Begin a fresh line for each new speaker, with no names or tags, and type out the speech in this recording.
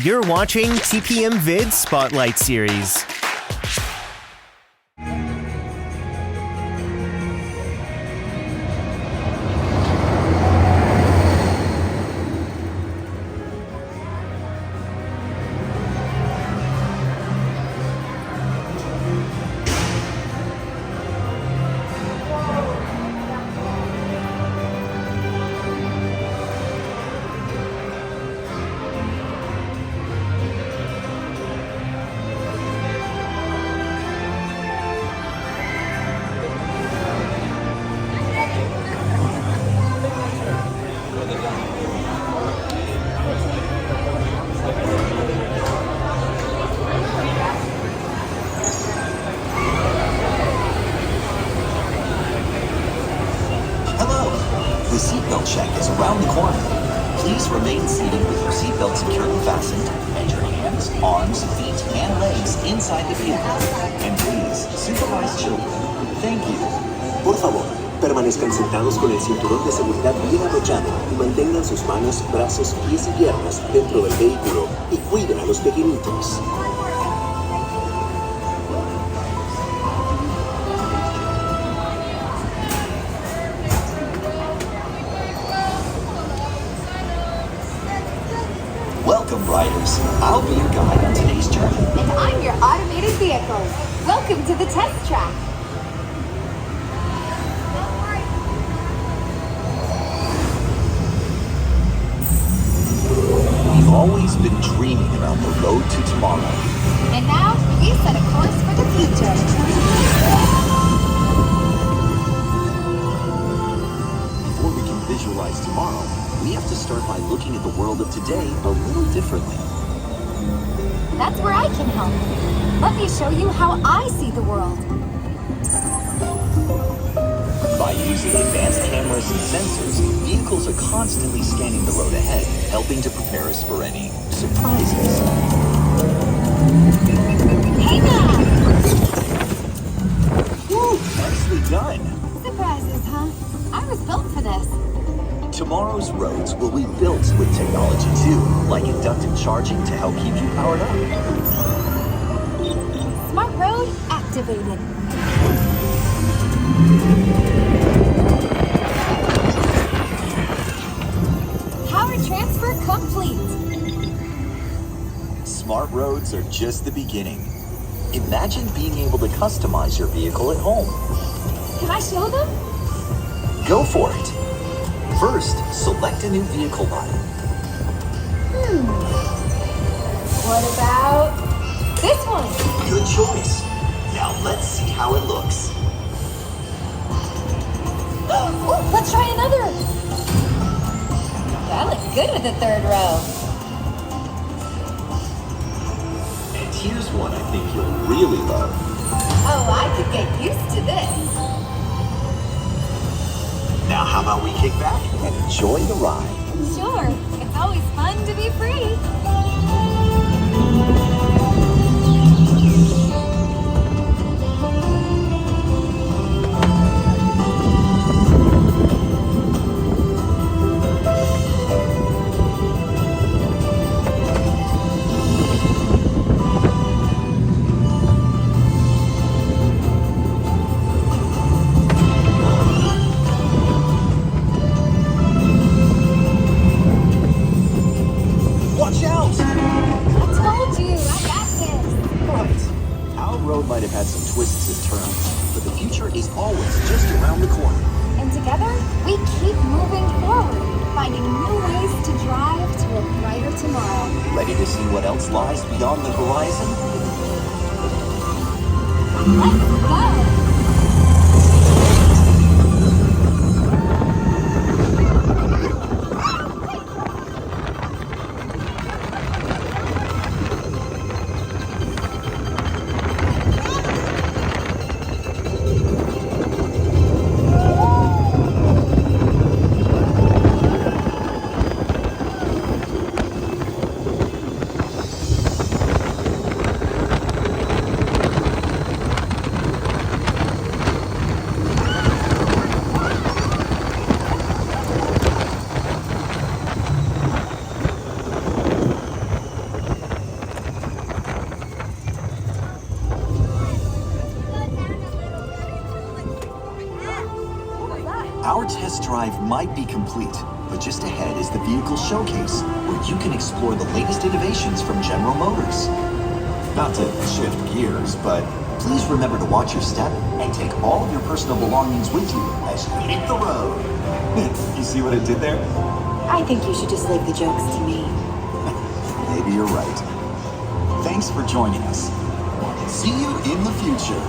You're watching TPM Vid Spotlight Series.
The seatbelt check is around the corner. Please remain seated with your seatbelt securely fastened and your hands, arms, feet, and legs inside the vehicle. And please, supervise children. Thank you.
Por favor, permanezcan sentados con el cinturón de seguridad bien abrochado y mantengan sus manos, brazos, pies y piernas dentro del vehículo y cuiden a los pequeñitos.
Welcome, riders. I'll be your guide on today's journey.
And I'm your automated vehicle. Welcome to the test track.
We've always been dreaming about the road to tomorrow.
And now, we set a course for the future.
Before we can visualize tomorrow, we have to start by looking at the world of today a little differently.
That's where I can help. Let me show you how I see the world.
By using advanced cameras and sensors, vehicles are constantly scanning the road ahead, helping to prepare us for any surprises.
Hey now!
Woo! Nicely done!
Surprises, huh? I was built for this.
Tomorrow's roads will be built with technology too, like inductive charging to help keep you powered up.
Smart road activated. Power transfer complete.
Smart roads are just the beginning. Imagine being able to customize your vehicle at home.
Can I show them?
Go for it. First, select a new vehicle model.
What about this one?
Good choice. Now let's see how it looks.
Oh, let's try another. I look good with the third row.
And here's one I think you'll really love.
Oh, I could get used to this.
Now how about we kick back and enjoy the ride?
Sure, it's always fun to be free.
Watch out!
I told you, I got this.
Right. Our road might have had some twists and turns, but the future is always just around the corner.
And together, we keep moving forward, finding new ways to drive to a brighter tomorrow.
Ready to see what else lies beyond the horizon?
Let's go!
test drive might be complete, but just ahead is the vehicle showcase, where you can explore the latest innovations from General Motors. Not to shift gears, but please remember to watch your step and take all of your personal belongings with you as you hit the road. You see what I did there?
I think you should just leave the jokes to me.
Maybe you're right. Thanks for joining us. See you in the future.